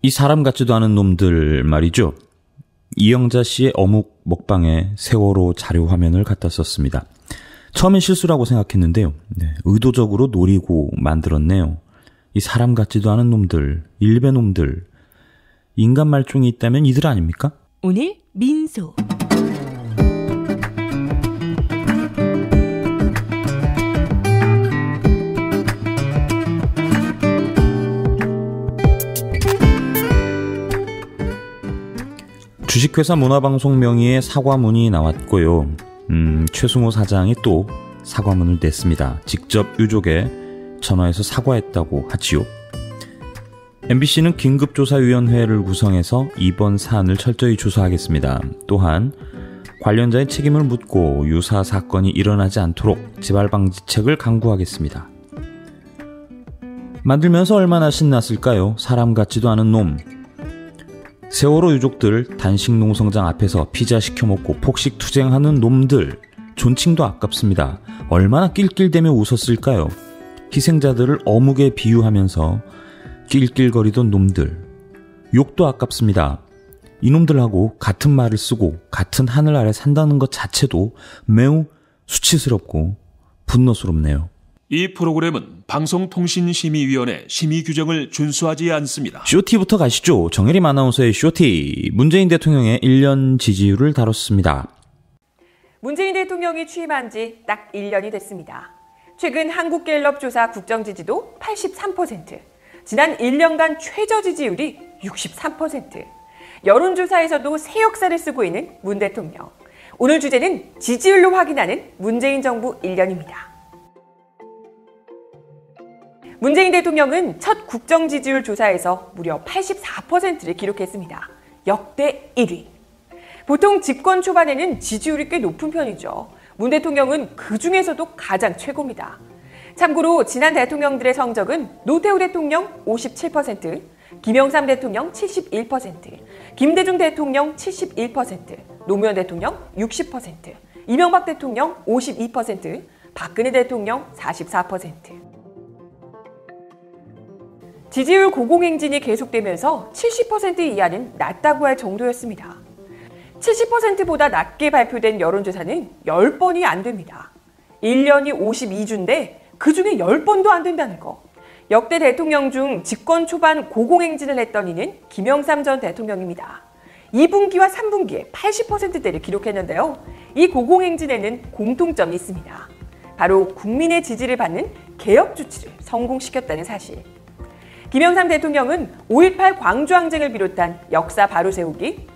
이 사람 같지도 않은 놈들 말이죠. 이영자 씨의 어묵 먹방에 세월호 자료 화면을 갖다 썼습니다. 처음엔 실수라고 생각했는데요. 의도적으로 노리고 만들었네요. 이 사람 같지도 않은 놈들, 일베 놈들. 인간 말종이 있다면 이들 아닙니까? 오늘 민소. 주식회사 문화방송 명의의 사과문이 나왔고요. 최승호 사장이 또 사과문을 냈습니다. 직접 유족에 전화해서 사과했다고 하지요. MBC는 긴급조사위원회를 구성해서 이번 사안을 철저히 조사하겠습니다. 또한 관련자의 책임을 묻고 유사 사건이 일어나지 않도록 재발방지책을 강구하겠습니다. 만들면서 얼마나 신났을까요? 사람 같지도 않은 놈. 세월호 유족들 단식 농성장 앞에서 피자 시켜 먹고 폭식 투쟁하는 놈들. 존칭도 아깝습니다. 얼마나 낄낄대며 웃었을까요? 희생자들을 어묵에 비유하면서 낄낄거리던 놈들. 욕도 아깝습니다. 이놈들하고 같은 말을 쓰고 같은 하늘 아래 산다는 것 자체도 매우 수치스럽고 분노스럽네요. 이 프로그램은 방송통신심의위원회 심의 규정을 준수하지 않습니다. 쇼티부터 가시죠. 정혜림 아나운서의 쇼티. 문재인 대통령의 1년 지지율을 다뤘습니다. 문재인 대통령이 취임한 지 딱 1년이 됐습니다. 최근 한국갤럽 조사 국정지지도 83%, 지난 1년간 최저 지지율이 63%, 여론조사에서도 새 역사를 쓰고 있는 문 대통령. 오늘 주제는 지지율로 확인하는 문재인 정부 1년입니다. 문재인 대통령은 첫 국정지지율 조사에서 무려 84%를 기록했습니다. 역대 1위. 보통 집권 초반에는 지지율이 꽤 높은 편이죠. 문 대통령은 그 중에서도 가장 최고입니다. 참고로 지난 대통령들의 성적은 노태우 대통령 57%, 김영삼 대통령 71%, 김대중 대통령 71%, 노무현 대통령 60%, 이명박 대통령 52%, 박근혜 대통령 44%. 지지율 고공행진이 계속되면서 70% 이하는 낮다고 할 정도였습니다. 70%보다 낮게 발표된 여론조사는 10번이 안 됩니다. 1년이 52주인데 그중에 10번도 안 된다는 거. 역대 대통령 중 집권 초반 고공행진을 했던 이는 김영삼 전 대통령입니다. 2분기와 3분기에 80%대를 기록했는데요. 이 고공행진에는 공통점이 있습니다. 바로 국민의 지지를 받는 개혁 조치를 성공시켰다는 사실. 김영삼 대통령은 5.18 광주항쟁을 비롯한 역사 바로 세우기,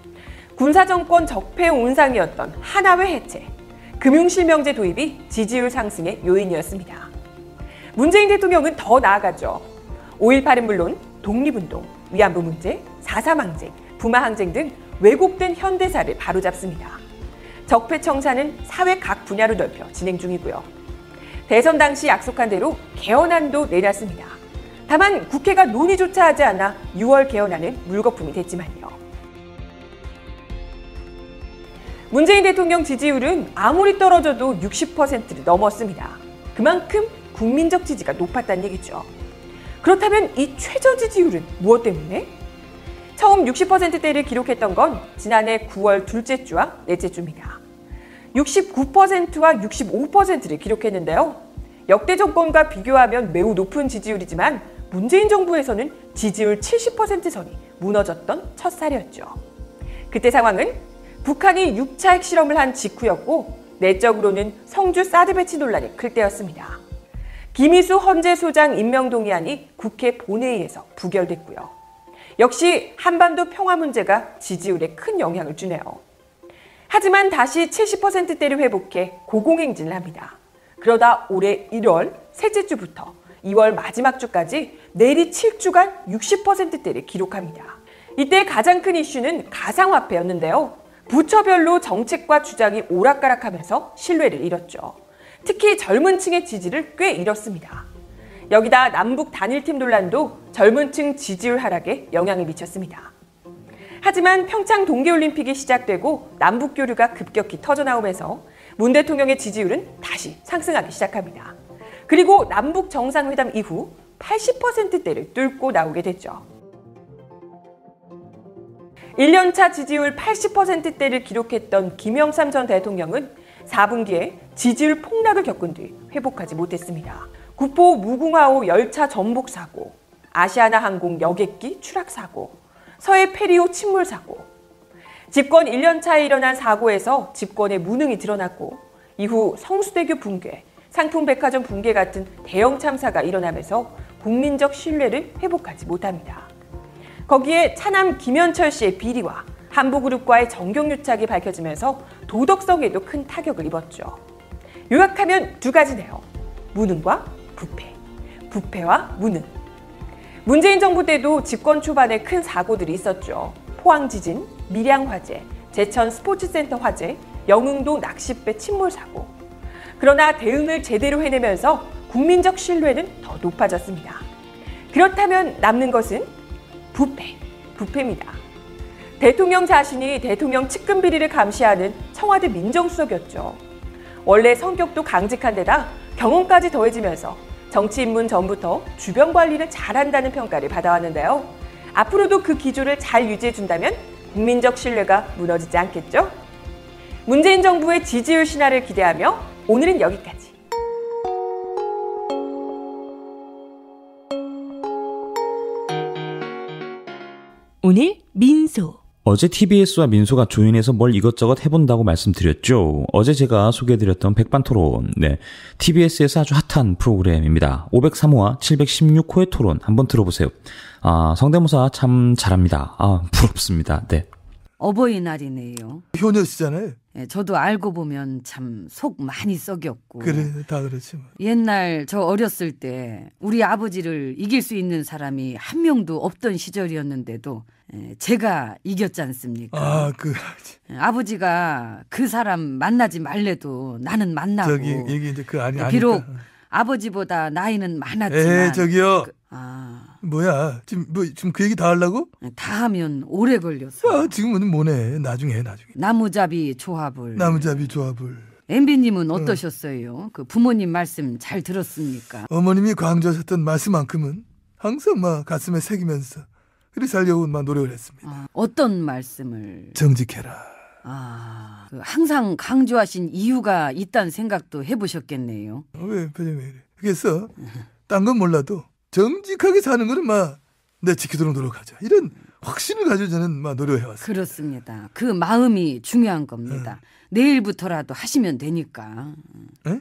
군사정권 적폐 온상이었던 하나회 해체, 금융실명제 도입이 지지율 상승의 요인이었습니다. 문재인 대통령은 더 나아가죠. 5.18은 물론 독립운동, 위안부 문제, 4.3 항쟁, 부마 항쟁 등 왜곡된 현대사를 바로잡습니다. 적폐 청산은 사회 각 분야로 넓혀 진행 중이고요. 대선 당시 약속한 대로 개헌안도 내놨습니다. 다만 국회가 논의조차 하지 않아 6월 개헌안은 물거품이 됐지만요. 문재인 대통령 지지율은 아무리 떨어져도 60%를 넘었습니다. 그만큼 국민적 지지가 높았다는 얘기죠. 그렇다면 이 최저 지지율은 무엇 때문에? 처음 60%대를 기록했던 건 지난해 9월 둘째 주와 넷째 주입니다. 69%와 65%를 기록했는데요. 역대 정권과 비교하면 매우 높은 지지율이지만 문재인 정부에서는 지지율 70% 선이 무너졌던 첫 사례였죠. 그때 상황은 북한이 6차 핵실험을 한 직후였고 내적으로는 성주 사드 배치 논란이 클 때였습니다. 김희수 헌재소장 임명 동의안이 국회 본회의에서 부결됐고요. 역시 한반도 평화 문제가 지지율에 큰 영향을 주네요. 하지만 다시 70%대를 회복해 고공행진을 합니다. 그러다 올해 1월 셋째 주부터 2월 마지막 주까지 내리 7주간 60%대를 기록합니다. 이때 가장 큰 이슈는 가상화폐였는데요. 부처별로 정책과 주장이 오락가락하면서 신뢰를 잃었죠. 특히 젊은 층의 지지를 꽤 잃었습니다. 여기다 남북 단일팀 논란도 젊은 층 지지율 하락에 영향을 미쳤습니다. 하지만 평창 동계올림픽이 시작되고 남북 교류가 급격히 터져나오면서 문 대통령의 지지율은 다시 상승하기 시작합니다. 그리고 남북 정상회담 이후 80%대를 뚫고 나오게 됐죠. 1년차 지지율 80%대를 기록했던 김영삼 전 대통령은 4분기에 지지율 폭락을 겪은 뒤 회복하지 못했습니다. 구포 무궁화호 열차 전복 사고, 아시아나항공 여객기 추락 사고, 서해 페리오 침몰 사고. 집권 1년차에 일어난 사고에서 집권의 무능이 드러났고 이후 성수대교 붕괴, 상품백화점 붕괴 같은 대형 참사가 일어나면서 국민적 신뢰를 회복하지 못합니다. 거기에 차남 김현철 씨의 비리와 한보그룹과의 정경유착이 밝혀지면서 도덕성에도 큰 타격을 입었죠. 요약하면 두 가지네요. 무능과 부패, 부패와 무능. 문재인 정부 때도 집권 초반에 큰 사고들이 있었죠. 포항 지진, 밀양 화재, 제천 스포츠센터 화재, 영흥도 낚싯배 침몰 사고. 그러나 대응을 제대로 해내면서 국민적 신뢰는 더 높아졌습니다. 그렇다면 남는 것은 부패입니다. 대통령 자신이 대통령 측근 비리를 감시하는 청와대 민정수석이었죠. 원래 성격도 강직한 데다 경험까지 더해지면서 정치 입문 전부터 주변 관리를 잘한다는 평가를 받아왔는데요. 앞으로도 그 기조를 잘 유지해준다면 국민적 신뢰가 무너지지 않겠죠? 문재인 정부의 지지율 신화를 기대하며 오늘은 여기까지. 오늘 민소. 어제 TBS와 민소가 조인해서 뭘 이것저것 해본다고 말씀드렸죠. 어제 제가 소개해드렸던 백반토론, TBS에서 아주 핫한 프로그램입니다. 503호와 716호의 토론 한번 들어보세요. 성대모사 참 잘합니다. 부럽습니다. 네. 어버이날이네요. 효녀시잖아요. 네, 저도 알고 보면 참 속 많이 썩였고. 그래, 다 그렇지 뭐. 옛날 저 어렸을 때 우리 아버지를 이길 수 있는 사람이 한 명도 없던 시절이었는데도 제가 이겼지 않습니까? 아버지가 그 사람 만나지 말래도 나는 만나고. 이게 이제 그 아니 비록 아니까. 아버지보다 나이는 많았지만. 저기요. 뭐야? 지금 그 얘기 다 하려고? 다 하면 오래 걸렸어. 지금은 뭐네? 나중에. 나무잡이 조합을. MB님은 어떠셨어요? 그 부모님 말씀 잘 들었습니까? 어머님이 강조하셨던 말씀만큼은 항상 막 가슴에 새기면서 그리 살려고 막 노력을 했습니다. 어떤 말씀을? 정직해라. 항상 강조하신 이유가 있다는 생각도 해보셨겠네요. 왜 표정이 왜 이래? 그래서 딴 건 몰라도 정직하게 사는 거는 내 지키도록 노력하자. 이런 확신을 가지고 저는 노력해왔습니다. 그렇습니다. 그 마음이 중요한 겁니다. 내일부터라도 하시면 되니까. 에?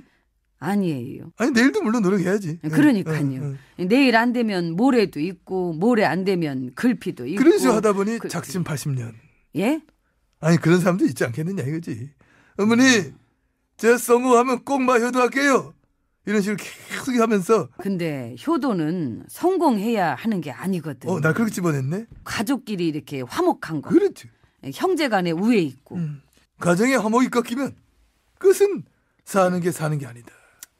아니에요. 아니 내일도 물론 노력해야지. 그러니까요. 내일 안 되면 모레도 있고 모레 안 되면 글피도 있고. 그런 식으로 하다 보니 작심 80년. 예? 아니 그런 사람도 있지 않겠느냐 이거지. 어머니 제 성공하면 꼭 효도할게요. 이런 식으로 계속 하면서. 근데 효도는 성공해야 하는 게 아니거든. 나 그렇게 집어냈네. 가족끼리 이렇게 화목한 거. 그렇지. 형제 간에 우애 있고. 가정에 화목이 꺾이면 그것은 사는 게 아니다.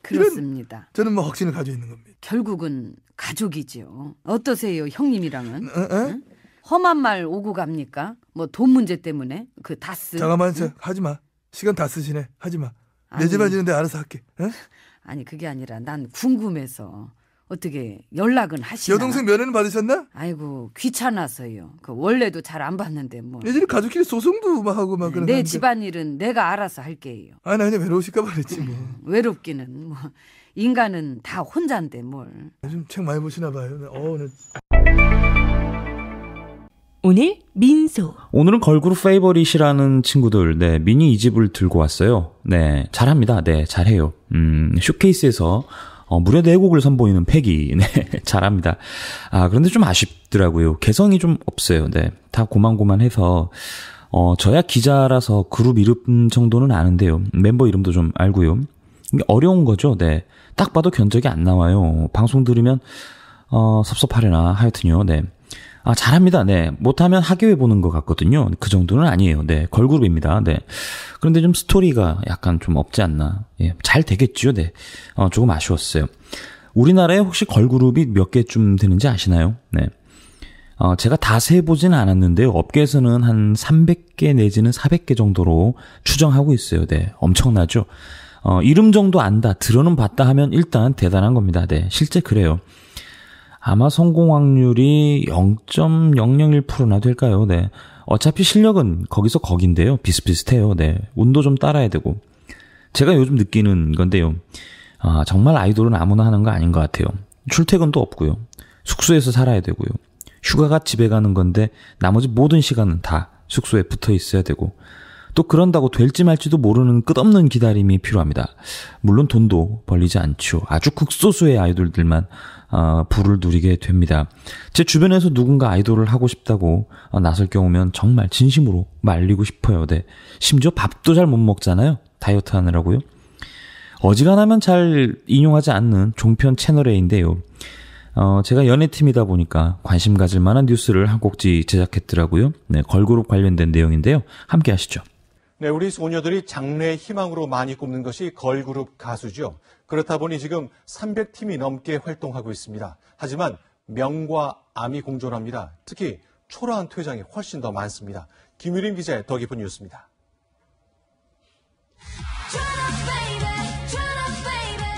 그렇습니다. 저는 확신을 가지고 있는 겁니다. 결국은 가족이죠. 어떠세요 형님이랑은? 응? 험한 말 오고 갑니까? 돈 문제 때문에? 그 다스. 잠깐만 하지마. 시간 다 쓰시네. 하지마. 내 집안 지는데 알아서 할게. 아니 그게 아니라 난 궁금해서 어떻게 연락은 하시나? 여동생 면회는 받으셨나? 아이고 귀찮아서요. 원래도 잘 안 받는데 뭐. 예전에 가족끼리 소송도 하고 그런. 내 집안일은 내가 알아서 할게요. 나 그냥 외로우실까 봐 그랬지 뭐. 외롭기는 인간은 다 혼자인데 뭘. 요즘 책 많이 보시나 봐요. 오늘 민소. 오늘은 걸그룹 페이버릿이라는 친구들, 미니 2집을 들고 왔어요. 잘합니다. 잘해요. 쇼케이스에서 무려 4곡을 선보이는 패기. 잘합니다. 그런데 좀 아쉽더라고요. 개성이 좀 없어요. 다 고만고만해서, 저야 기자라서 그룹 이름 정도는 아는데요. 멤버 이름도 좀 알고요. 이게 어려운 거죠. 딱 봐도 견적이 안 나와요. 방송 들으면, 섭섭하려나 하여튼요. 잘합니다. 못하면 하교해 보는 것 같거든요. 그 정도는 아니에요. 걸그룹입니다. 그런데 좀 스토리가 약간 좀 없지 않나. 잘 되겠죠. 조금 아쉬웠어요. 우리나라에 혹시 걸그룹이 몇 개쯤 되는지 아시나요? 제가 다 세보진 않았는데요. 업계에서는 한 300개 내지는 400개 정도로 추정하고 있어요. 엄청나죠? 이름 정도 안다, 들어는 봤다 하면 일단 대단한 겁니다. 실제 그래요. 아마 성공 확률이 0.001%나 될까요? 네. 어차피 실력은 거기서 거긴데요. 비슷비슷해요. 네. 운도 좀 따라야 되고. 제가 요즘 느끼는 건데요. 정말 아이돌은 아무나 하는 거 아닌 것 같아요. 출퇴근도 없고요. 숙소에서 살아야 되고요. 휴가가 집에 가는 건데 나머지 모든 시간은 다 숙소에 붙어 있어야 되고, 또 그런다고 될지 말지도 모르는 끝없는 기다림이 필요합니다. 물론 돈도 벌리지 않죠. 아주 극소수의 아이돌들만 부를 누리게 됩니다. 제 주변에서 누군가 아이돌을 하고 싶다고 나설 경우면 정말 진심으로 말리고 싶어요. 네. 심지어 밥도 잘 못 먹잖아요. 다이어트 하느라고요. 어지간하면 잘 인용하지 않는 종편 채널A인데요. 제가 연예팀이다 보니까 관심 가질 만한 뉴스를 한 꼭지 제작했더라고요. 네, 걸그룹 관련된 내용인데요. 함께 하시죠. 네, 우리 소녀들이 장래의 희망으로 많이 꼽는 것이 걸그룹 가수죠. 그렇다 보니 지금 300팀이 넘게 활동하고 있습니다. 하지만 명과 암이 공존합니다. 특히 초라한 퇴장이 훨씬 더 많습니다. 김유림 기자의 더 깊은 뉴스입니다.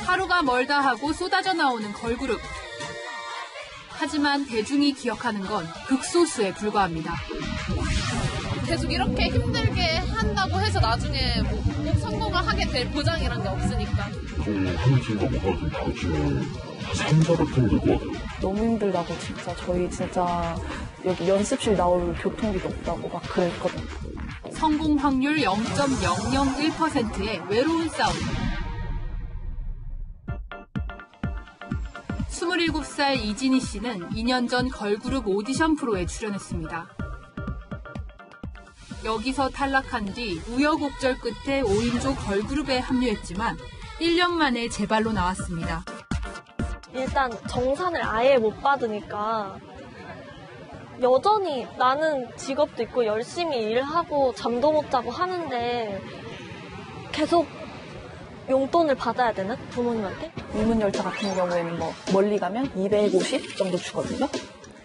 하루가 멀다 하고 쏟아져 나오는 걸그룹. 하지만 대중이 기억하는 건 극소수에 불과합니다. 계속 이렇게 힘들게 한다고 해서 나중에 꼭 성공을 하게 될 보장이란 게 없으니까. 한 팀도 못 가도 나중에 3, 400팀 될 것 같아요. 너무 힘들다고 진짜. 저희 진짜 여기 연습실 나올 교통비도 없다고 막 그랬거든요. 성공 확률 0.001%의 외로운 싸움. 27살 이진희 씨는 2년 전 걸그룹 오디션 프로에 출연했습니다. 여기서 탈락한 뒤 우여곡절 끝에 5인조 걸그룹에 합류했지만 1년 만에 재발로 나왔습니다. 일단 정산을 아예 못 받으니까 여전히 나는 직업도 있고 열심히 일하고 잠도 못 자고 하는데 계속 용돈을 받아야 되는? 부모님한테? 유문열차 같은 경우에는 뭐 멀리 가면 250 정도 주거든요.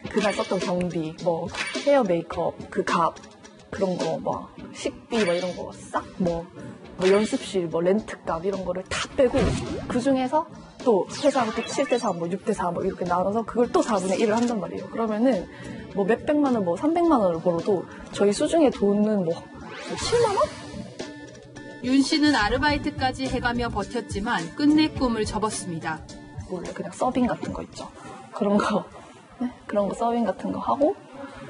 그날 썼던 경비, 뭐 헤어 메이크업, 그 값, 그런 거, 뭐 식비 뭐 이런 거 싹 뭐 연습실 뭐 렌트값 이런 거를 다 빼고 그 중에서 또 회사가 또 7대4 뭐 6대4 뭐 이렇게 나눠서 그걸 또 4분의 1을 한단 말이에요. 그러면은 뭐 몇백만 원, 뭐 300만 원을 벌어도 저희 수중에 돈은 뭐 7만 원? 윤 씨는 아르바이트까지 해가며 버텼지만 끝내 꿈을 접었습니다. 원래 그냥 서빙 같은 거 있죠. 그런 거, 네? 그런 거 서빙 같은 거 하고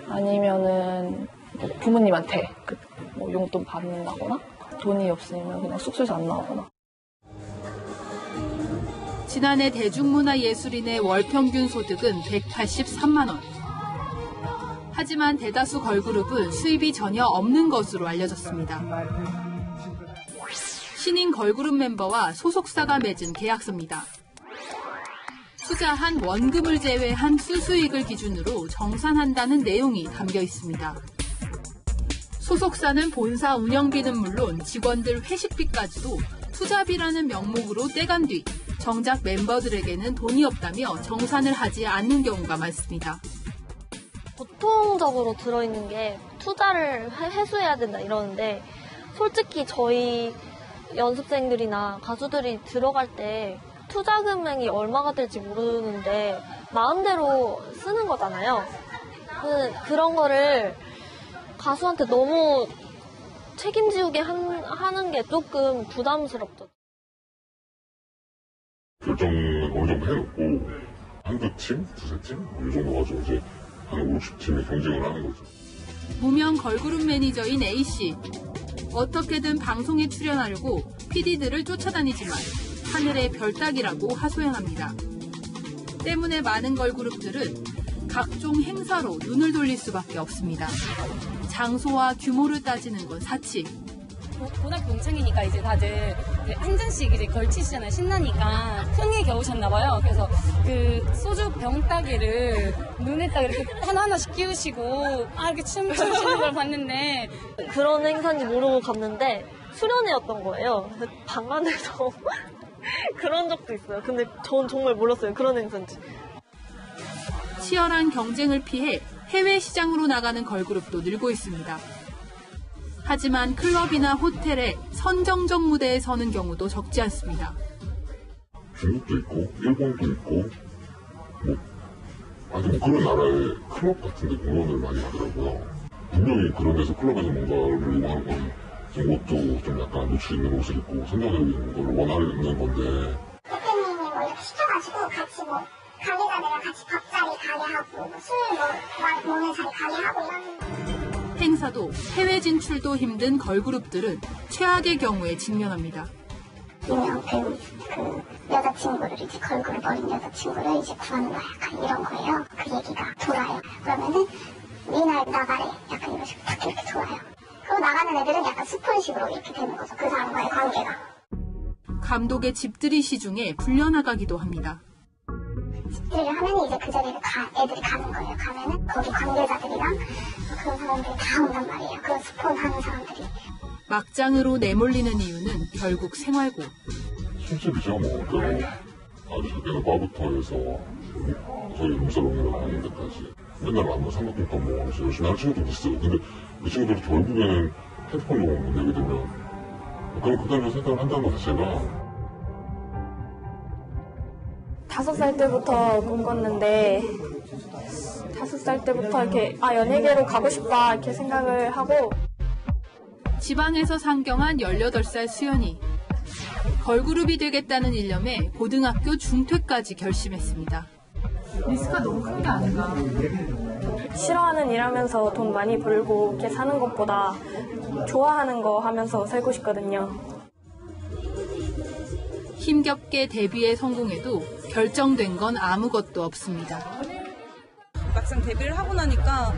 아니면은 뭐 부모님한테 뭐 용돈 받는다거나 돈이 없으면 그냥 숙소에서 안 나오거나. 지난해 대중문화예술인의 월 평균 소득은 183만 원. 하지만 대다수 걸그룹은 수입이 전혀 없는 것으로 알려졌습니다. 신인 걸그룹 멤버와 소속사가 맺은 계약서입니다. 투자한 원금을 제외한 수수익을 기준으로 정산한다는 내용이 담겨 있습니다. 소속사는 본사 운영비는 물론 직원들 회식비까지도 투자비라는 명목으로 떼간 뒤 정작 멤버들에게는 돈이 없다며 정산을 하지 않는 경우가 많습니다. 보통적으로 들어있는 게 투자를 회수해야 된다 이러는데 솔직히 저희 연습생들이나 가수들이 들어갈 때 투자 금액이 얼마가 될지 모르는데 마음대로 쓰는 거잖아요. 그런 거를 가수한테 너무 책임지우게 하는 게 조금 부담스럽죠. 결정은 어느 정도 해놓고 한두 팀, 두세 팀 이 정도 가지고 이제 한 50팀이 경쟁을 하는 거죠. 무명 걸그룹 매니저인 A씨. 어떻게든 방송에 출연하려고 PD들을 쫓아다니지만 하늘의 별 따기라고 하소연합니다. 때문에 많은 걸그룹들은 각종 행사로 눈을 돌릴 수밖에 없습니다. 장소와 규모를 따지는 건 사치. 고등학교 동창이니까 이제 다들 한 잔씩 이제 걸치시잖아요. 신나니까 흥에 겨우셨나봐요. 그래서 그 소주 병 따기를 눈에 딱 이렇게 하나하나씩 끼우시고 이렇게 춤추시는 걸 봤는데 그런 행사인지 모르고 갔는데 수련회였던 거예요. 방 안에서 그런 적도 있어요. 근데 전 정말 몰랐어요. 그런 행사인지. 치열한 경쟁을 피해 해외 시장으로 나가는 걸그룹도 늘고 있습니다. 하지만 클럽이나 호텔에 선정적 무대에 서는 경우도 적지 않습니다. 중국도 있고 일본도 있고 뭐 아니 뭐 그런 나라의 클럽 같은데 공연을 많이 하더라고요. 분명히 그런 데서 클럽에서 뭔가를 요구하는 건 좀 옷도 좀 약간 노출 있는 옷을 입고 선정적인 걸 원하는 건데. 대표님이 뭐 이렇게 시켜가지고 같이 뭐 관계자들이랑 같이 밥자리 가게 하고 술 먹는 자리 가게 하고 이런. 행사도 해외 진출도 힘든 걸그룹들은 최악의 경우에 직면합니다. 유명 배우 그 여자친구를 이제 걸그룹 어린 여자친구를 이제 구하는 거야. 약간 이런 거예요. 그 얘기가 돌아요. 그러면은 니날 나가래. 약간 이런 식으로 딱 이렇게 돌아요. 그리고 나가는 애들은 약간 스폰식으로 이렇게 되는 거죠. 그 사람과의 관계가. 감독의 집들이 시중에 불려나가기도 합니다. 집들이를 하면 이제 그 자리에 애들이 가는 거예요. 가면은 거기 관계자들이랑 그런 사람들이 다 온단 말이에요. 그런 스폰 하는 사람들이. 막장으로 내몰리는 이유는 결국 생활고. 술집이죠. 뭐 아주 작게는 바부터 해서 저희 룸사롱이나 하는 데까지 맨날 만나 삼각김밥 먹으면서 열심히 하는 친구들도 있어요. 근데 그 친구들이 결국에는 핸드폰 요금 내게 되면 그런 그다음에 생각을 한다는 것 자체가 5살 때부터 꿈꿨는데 5살 때부터 이렇게 연예계로 가고 싶다 이렇게 생각을 하고 지방에서 상경한 18살 수연이 걸그룹이 되겠다는 일념에 고등학교 중퇴까지 결심했습니다. 리스크가 너무 큰 게 아닌가. 싫어하는 일 하면서 돈 많이 벌고 이렇게 사는 것보다 좋아하는 거 하면서 살고 싶거든요. 힘겹게 데뷔에 성공해도 결정된 건 아무것도 없습니다. 막상 데뷔를 하고 나니까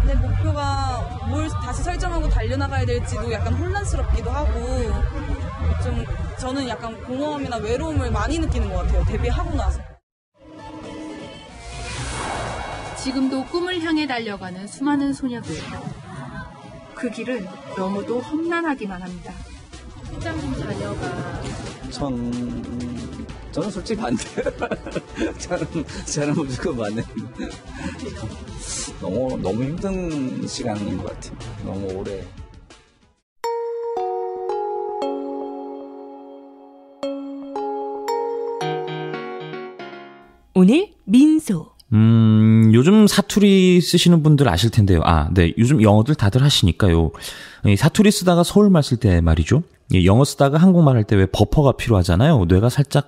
내 목표가 뭘 다시 설정하고 달려나가야 될지도 약간 혼란스럽기도 하고 좀 저는 약간 공허함이나 외로움을 많이 느끼는 것 같아요. 데뷔하고 나서. 지금도 꿈을 향해 달려가는 수많은 소녀들. 그 길은 너무도 험난하기만 합니다. 회장님 자녀가 저는 솔직히 반대요. 저는 무조건 반대. 너무 힘든 시간인 것 같아요. 너무 오래. 오늘 민소. 요즘 사투리 쓰시는 분들 아실 텐데요. 네. 요즘 영어들 다들 하시니까요. 사투리 쓰다가 서울말 쓸 때 말이죠. 영어 쓰다가 한국말 할 때 왜 버퍼가 필요하잖아요. 뇌가 살짝,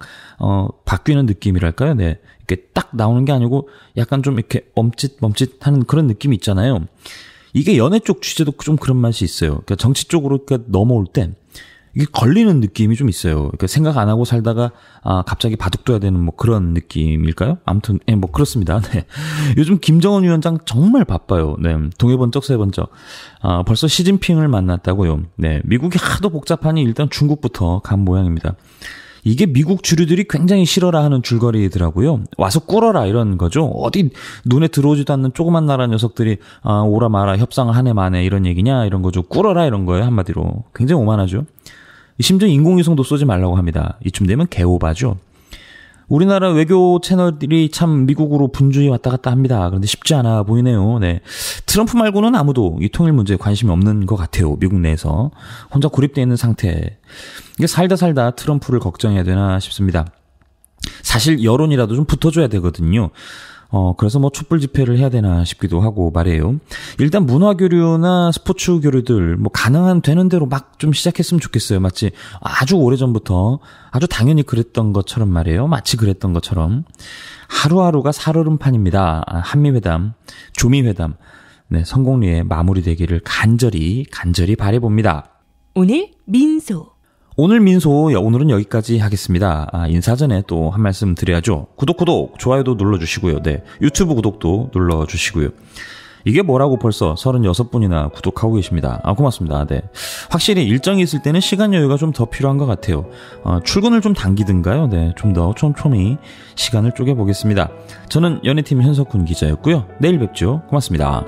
바뀌는 느낌이랄까요? 네. 이렇게 딱 나오는 게 아니고 약간 좀 이렇게 멈칫 하는 그런 느낌이 있잖아요. 이게 연애 쪽 취재도 좀 그런 맛이 있어요. 그러니까 정치 쪽으로 이렇게 넘어올 때 이게 걸리는 느낌이 좀 있어요. 그러니까 생각 안 하고 살다가 갑자기 바둑둬야 되는 뭐 그런 느낌일까요? 아무튼 뭐 그렇습니다. 네. 요즘 김정은 위원장 정말 바빠요. 네. 동해번쩍 서해번쩍. 벌써 시진핑을 만났다고요. 네. 미국이 하도 복잡하니 일단 중국부터 간 모양입니다. 이게 미국 주류들이 굉장히 싫어라 하는 줄거리더라고요. 와서 꿇어라 이런 거죠. 어디 눈에 들어오지도 않는 조그만 나라 녀석들이 오라 마라 협상을 하네 마네 이런 얘기냐 이런 거죠. 꿇어라 이런 거예요. 한마디로. 굉장히 오만하죠. 심지어 인공위성도 쏘지 말라고 합니다. 이쯤 되면 개오바죠. 우리나라 외교 채널들이 참 미국으로 분주히 왔다 갔다 합니다. 그런데 쉽지 않아 보이네요. 네. 트럼프 말고는 아무도 이 통일 문제에 관심이 없는 것 같아요. 미국 내에서. 혼자 고립되어 있는 상태. 이게 살다 트럼프를 걱정해야 되나 싶습니다. 사실 여론이라도 좀 붙어줘야 되거든요. 그래서 뭐 촛불 집회를 해야 되나 싶기도 하고 말이에요. 일단 문화교류나 스포츠 교류들 뭐 가능한 되는 대로 막 좀 시작했으면 좋겠어요. 마치 아주 오래전부터 아주 당연히 그랬던 것처럼 말이에요. 마치 그랬던 것처럼. 하루하루가 살얼음판입니다. 한미회담, 조미회담. 네, 성공리에 마무리되기를 간절히 바라봅니다. 오늘 민소. 오늘 민소, 오늘은 여기까지 하겠습니다. 인사 전에 또 한 말씀 드려야죠. 구독, 좋아요도 눌러주시고요. 네, 유튜브 구독도 눌러주시고요. 이게 뭐라고 벌써 36분이나 구독하고 계십니다. 고맙습니다. 네. 확실히 일정이 있을 때는 시간 여유가 좀 더 필요한 것 같아요. 출근을 좀 당기든가요. 네, 좀 더 촘촘히 시간을 쪼개보겠습니다. 저는 연예팀 현석훈 기자였고요. 내일 뵙죠. 고맙습니다.